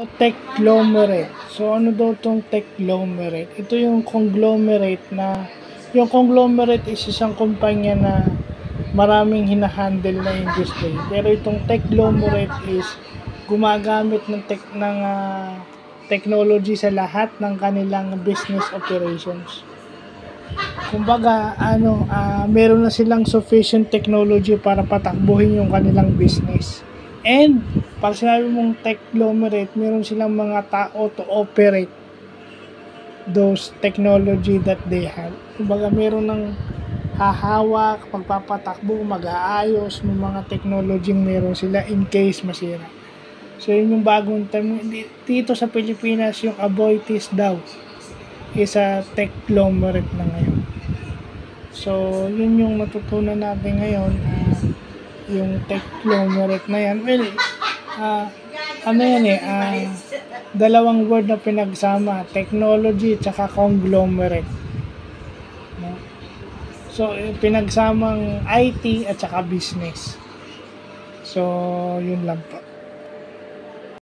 Techlomerate. So, ano daw tong techlomerate? Ito yung conglomerate na, yung conglomerate is isang kumpanya na maraming hinahandle na industry. Pero itong techlomerate is gumagamit ng technology sa lahat ng kanilang business operations. Kumbaga, meron na silang sufficient technology para patakbuhin yung kanilang business. And, pag sinabi mong techlomerate, meron silang mga tao to operate those technology that they have. Kumbaga, meron ng hahawak, pagpapatakbo, mag-aayos ng mga technology meron sila in case masira. So, yun yung bagong term. Dito sa Pilipinas, yung Aboitiz daw is a techlomerate na ngayon. So, yun yung matutunan natin ngayon. Yung techlomerate na yan. Well, dalawang word na pinagsama. Technology tsaka conglomerate. No? So, pinagsamang IT at saka business. So, yun lang po.